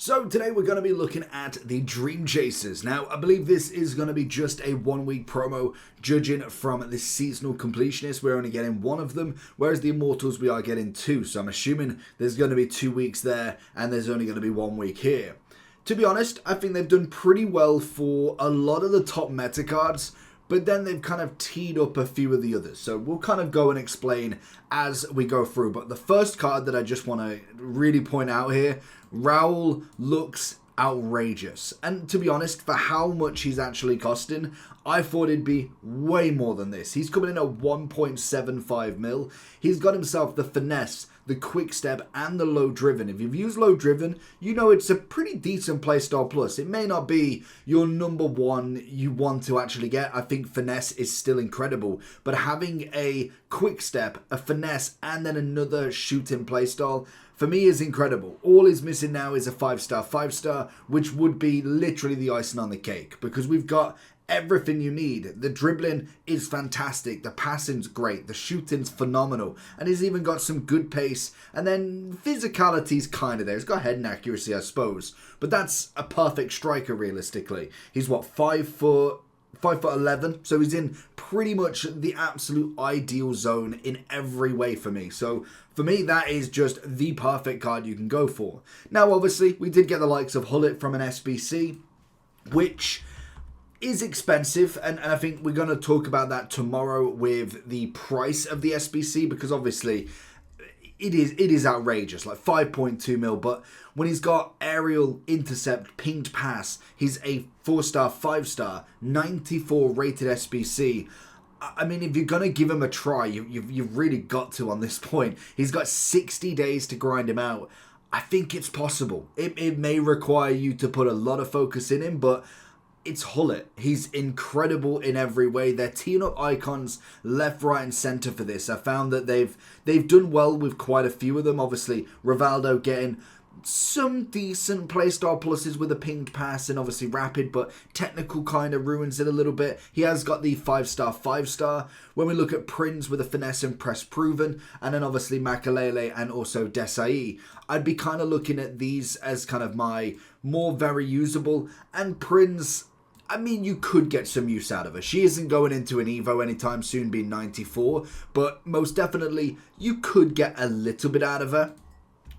So today we're going to be looking at the Dreamchasers. Now, I believe this is going to be just a 1 week promo. Judging from the seasonal completionists, we're only getting one of them, whereas the Immortals we are getting two. So I'm assuming there's going to be 2 weeks there and there's only going to be 1 week here. To be honest, I think they've done pretty well for a lot of the top meta cards, but then they've kind of teed up a few of the others. So we'll kind of go and explain as we go through. But the first card that I just want to really point out here, Raul looks outrageous. And to be honest, for how much he's actually costing, I thought it'd be way more than this. He's coming in at 1.75 mil. He's got himself the finesse, the quick step, and the low driven. If you've used low driven, you know it's a pretty decent playstyle plus. It may not be your number one you want to actually get. I think finesse is still incredible, but having a quick step, a finesse, and then another shooting playstyle, for me, is incredible. All he's missing now is a 5-star, which would be literally the icing on the cake, because we've got everything you need. The dribbling is fantastic, the passing's great, the shooting's phenomenal, and he's even got some good pace, and then physicality's kind of there. He's got head and accuracy, I suppose, but that's a perfect striker realistically. He's what, 5'11", so he's in pretty much the absolute ideal zone in every way for me. So for me, that is just the perfect card you can go for. Now, obviously, we did get the likes of Hullet from an SBC, which is expensive, and I think we're going to talk about that tomorrow with the price of the SBC, because obviously it is outrageous, like 5.2 mil, but when he's got aerial, intercept, pinged pass, he's a 4-star, 5-star, 94 rated SBC. I mean, if you're going to give him a try, you've really got to on this point. He's got 60 days to grind him out. I think it's possible. It may require you to put a lot of focus in him, but it's Hullet. He's incredible in every way. They're teeing up icons left, right, and centre for this. I found that they've done well with quite a few of them. Obviously, Rivaldo getting some decent playstyle pluses with a pinged pass and obviously rapid, but technical kind of ruins it a little bit. He has got the 5-star, 5-star. When we look at Prince with a finesse and press proven, and then obviously Makalele and also Desai, I'd be kind of looking at these as kind of my more very usable. And Prince, I mean, you could get some use out of her. She isn't going into an Evo anytime soon, being 94, but most definitely you could get a little bit out of her.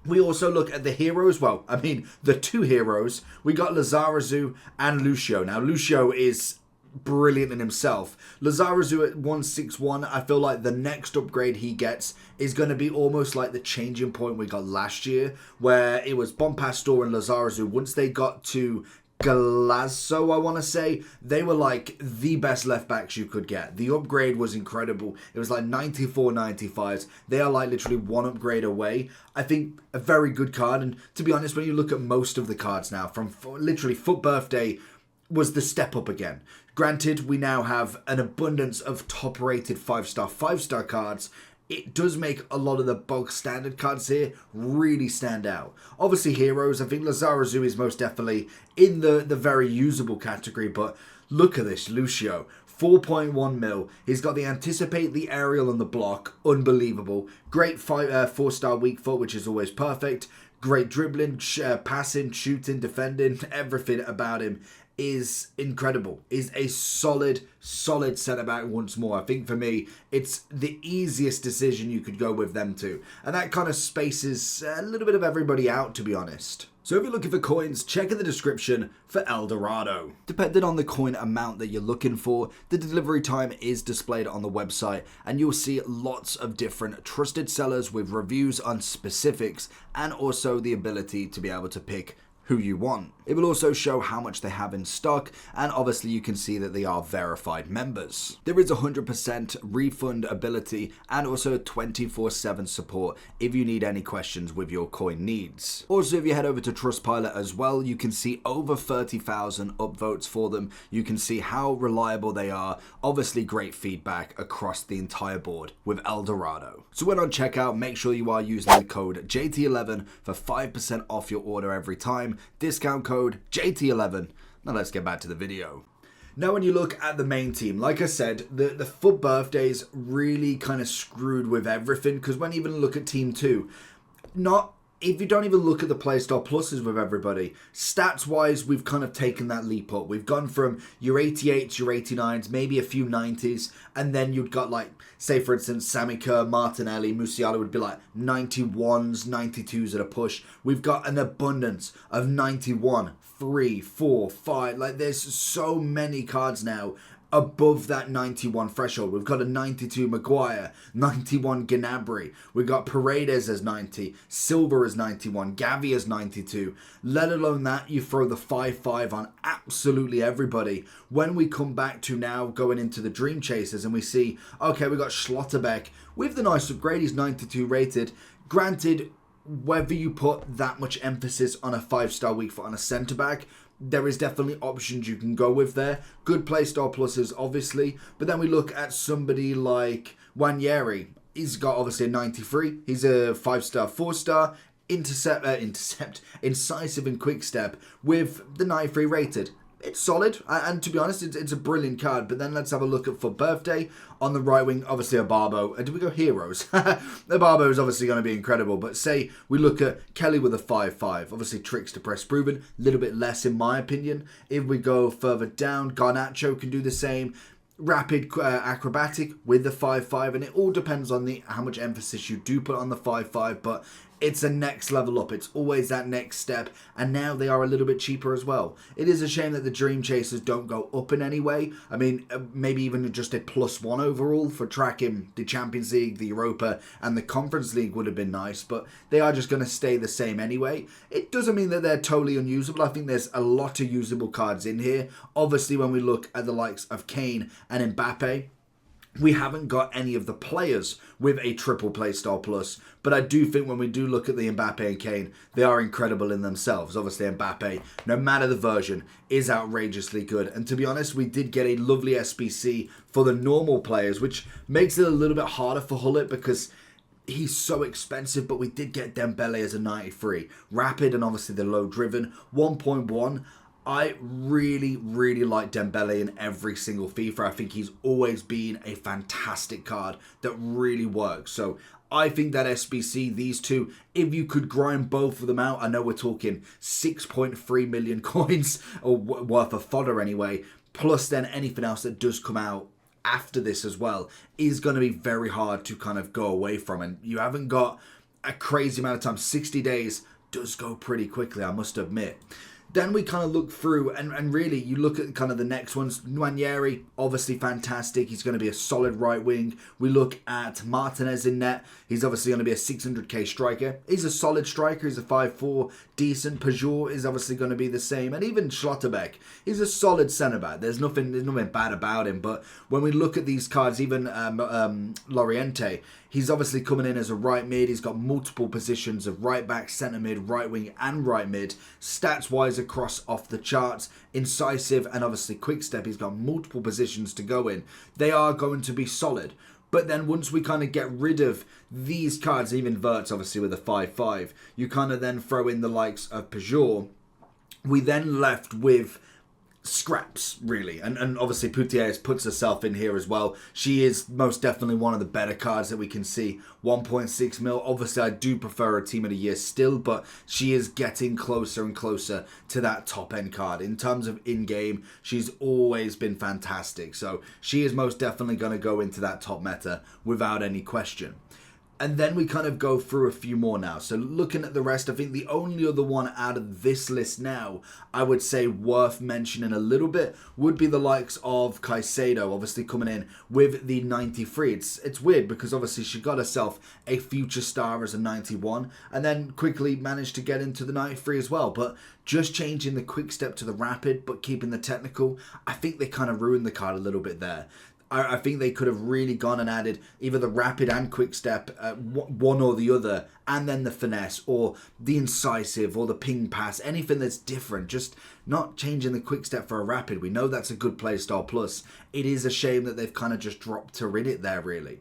We also look at the heroes. Well, I mean, the two heroes. We got Lizarazu and Lucio. Now, Lucio is brilliant in himself. Lizarazu at 161, I feel like the next upgrade he gets is going to be almost like the changing point we got last year, where it was Bompastor and Lizarazu. Once they got to Galazzo, I want to say, they were like the best left backs you could get. The upgrade was incredible. It was like 94, 95s. They are like literally one upgrade away. I think a very good card. And to be honest, when you look at most of the cards now, from literally Foot Birthday was the step up again. Granted, we now have an abundance of top rated 5-star, 5-star cards. It does make a lot of the bulk standard cards here really stand out. Obviously, heroes, I think Lizarazu is most definitely in the very usable category, but look at this, Lucio. 4.1 mil. He's got the anticipate, the aerial, and the block. Unbelievable. Great 4-star weak foot, which is always perfect. Great dribbling, passing, shooting, defending. Everything about him is incredible. Is a solid centre back once more. I think for me, it's the easiest decision you could go with them two. And that kind of spaces a little bit of everybody out, to be honest. So if you're looking for coins, check in the description for El Dorado. Depending on the coin amount that you're looking for, the delivery time is displayed on the website, and you'll see lots of different trusted sellers with reviews on specifics, and also the ability to be able to pick who you want. It will also show how much they have in stock, and obviously you can see that they are verified members. There is 100% refund ability and also 24/7 support if you need any questions with your coin needs. Also, if you head over to Trustpilot as well, you can see over 30,000 upvotes for them. You can see how reliable they are. Obviously great feedback across the entire board with El Dorado. So when on checkout, make sure you are using the code JT11 for 5% off your order every time. Discount code JT11. Now let's get back to the video. Now when you look at the main team, like I said, the Foot Birthdays really kind of screwed with everything, because when you even look at Team 2, not if you don't even look at the Playstyle Pluses with everybody, stats-wise, we've kind of taken that leap up. We've gone from your 88s, your 89s, maybe a few 90s, and then you'd got like, say for instance, Sammy Kerr, Martinelli, Musiala would be like 91s, 92s at a push. We've got an abundance of 91, 3, 4, 5. Like, there's so many cards now above that 91 threshold. We've got a 92 Maguire, 91 Gnabry. We've got Paredes as 90, Silva as 91, Gavi as 92. Let alone that, you throw the 5-5 on absolutely everybody. When we come back to now going into the Dreamchasers and we see, okay, we got Schlotterbeck with the nice upgrade, he's 92 rated. Granted, whether you put that much emphasis on a 5-star weak foot on a centre-back, there is definitely options you can go with there. Good playstyle pluses, obviously. But then we look at somebody like Wanyeri. He's got obviously a 93. He's a 5-star, 4-star. Incisive and quick step with the 93 rated. It's solid, and to be honest, it's a brilliant card. But then let's have a look at for birthday. On the right wing, obviously a Barbo. And do we go heroes? The Barbo is obviously going to be incredible. But say we look at Kelly with a 5-5. Obviously tricks to press proven. A little bit less in my opinion. If we go further down, Garnacho can do the same. Rapid acrobatic with the 5-5. And it all depends on how much emphasis you do put on the 5-5. But it's a next level up. It's always that next step. And now they are a little bit cheaper as well. It is a shame that the Dream Chasers don't go up in any way. I mean, maybe even just a +1 overall for tracking the Champions League, the Europa, and the Conference League would have been nice. But they are just going to stay the same anyway. It doesn't mean that they're totally unusable. I think there's a lot of usable cards in here. Obviously, when we look at the likes of Kane and Mbappe, we haven't got any of the players with a triple playstyle plus, but I do think when we do look at the Mbappe and Kane, they are incredible in themselves. Obviously, Mbappe, no matter the version, is outrageously good. And to be honest, we did get a lovely SBC for the normal players, which makes it a little bit harder for Hullet because he's so expensive, but we did get Dembele as a 93. Rapid and obviously the low driven, 1.1. I really, really like Dembele in every single FIFA. I think he's always been a fantastic card that really works. So I think that SBC, these two, if you could grind both of them out, I know we're talking 6.3 million coins, or worth of fodder anyway, plus then anything else that does come out after this as well, is going to be very hard to kind of go away from. And you haven't got a crazy amount of time. 60 days does go pretty quickly, I must admit. Then we kind of look through, and really, you look at kind of the next ones. Nwaneri, obviously fantastic. He's going to be a solid right wing. We look at Martinez in net. He's obviously going to be a 600k striker. He's a solid striker. He's a 5-4, decent. Peugeot is obviously going to be the same. And even Schlotterbeck, he's a solid centre-back. There's nothing bad about him. But when we look at these cards, even Loriente, he's obviously coming in as a right mid. He's got multiple positions of right back, centre mid, right wing, and right mid. Stats-wise, across off the charts, incisive and obviously quick step. He's got multiple positions to go in. They are going to be solid. But then once we kind of get rid of these cards, even Verts obviously with a 5-5, you kind of then throw in the likes of Peugeot. We then left with scraps, really. And obviously Putellas puts herself in here as well. She is most definitely one of the better cards that we can see. 1.6 mil. Obviously, I do prefer a Team of the Year still, but she is getting closer and closer to that top-end card. In terms of in-game, she's always been fantastic. So she is most definitely going to go into that top meta without any question. And then we kind of go through a few more now. So looking at the rest, I think the only other one out of this list now, I would say worth mentioning a little bit, would be the likes of Caicedo, obviously coming in with the 93. It's weird because obviously she got herself a future star as a 91 and then quickly managed to get into the 93 as well. But just changing the quick step to the rapid, but keeping the technical, I think they kind of ruined the card a little bit there. I think they could have really gone and added either the rapid and quick step, one or the other, and then the finesse or the incisive or the ping pass, anything that's different. Just not changing the quick step for a rapid. We know that's a good playstyle plus. It is a shame that they've kind of just dropped her in it there, really.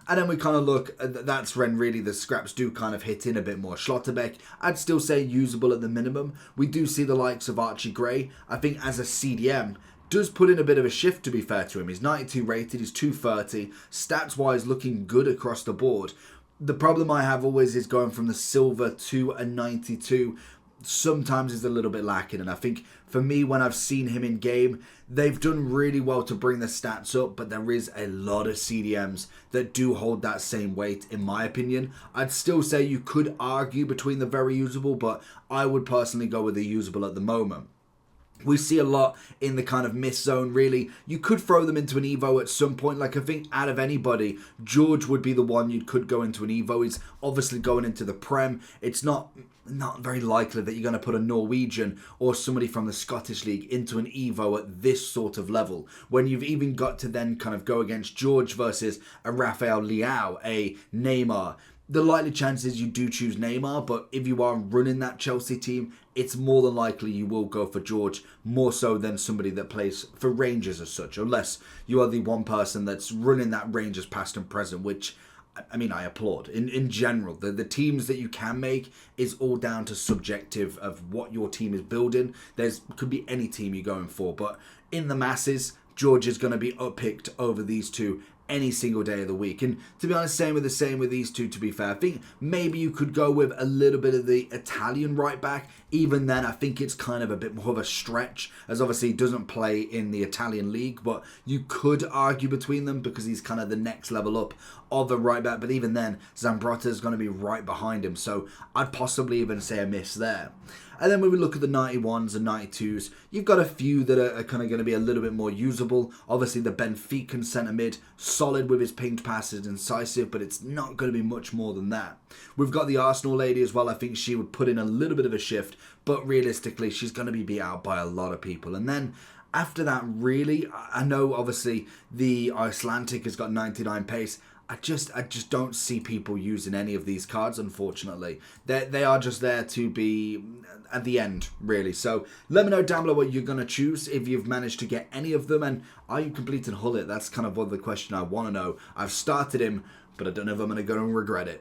And then we kind of look, that's when really the scraps do kind of hit in a bit more. Schlotterbeck, I'd still say usable at the minimum. We do see the likes of Archie Gray. I think as a CDM, does put in a bit of a shift, to be fair to him. He's 92 rated, he's 230, stats-wise looking good across the board. The problem I have always is going from the silver to a 92 sometimes is a little bit lacking. And I think for me, when I've seen him in game, they've done really well to bring the stats up, but there is a lot of CDMs that do hold that same weight, in my opinion. I'd still say you could argue between the very usable, but I would personally go with the usable at the moment. We see a lot in the kind of miss zone, really. You could throw them into an Evo at some point. Like, I think out of anybody, George would be the one you could go into an Evo. He's obviously going into the Prem. It's not very likely that you're going to put a Norwegian or somebody from the Scottish League into an Evo at this sort of level. When you've even got to then kind of go against George versus a Rafael Leao, a Neymar. The likely chances you do choose Neymar, but if you are running that Chelsea team, it's more than likely you will go for George, more so than somebody that plays for Rangers as such, unless you are the one person that's running that Rangers past and present, which, I mean, I applaud. In general, the teams that you can make is all down to subjective of what your team is building. Could be any team you're going for, but in the masses, George is going to be uppicked over these two any single day of the week. And to be honest, same with these two, to be fair. I think maybe you could go with a little bit of the Italian right back. Even then, I think it's kind of a bit more of a stretch, as obviously he doesn't play in the Italian league, but you could argue between them because he's kind of the next level up of a right back. But even then, Zambrotta is going to be right behind him, so I'd possibly even say a miss there. And then when we look at the 91s and 92s, you've got a few that are kind of going to be a little bit more usable. Obviously, the Benfica centre mid, solid with his pinged passes, incisive, but it's not going to be much more than that. We've got the Arsenal lady as well. I think she would put in a little bit of a shift, but realistically, she's going to be beat out by a lot of people. And then after that, really, I know obviously the Icelandic has got 99 pace. I just don't see people using any of these cards, unfortunately. They are just there to be at the end, really. So let me know down below what you're going to choose, if you've managed to get any of them, and are you completing Hullet? That's kind of one of the question I want to know. I've started him, but I don't know if I'm going to go and regret it.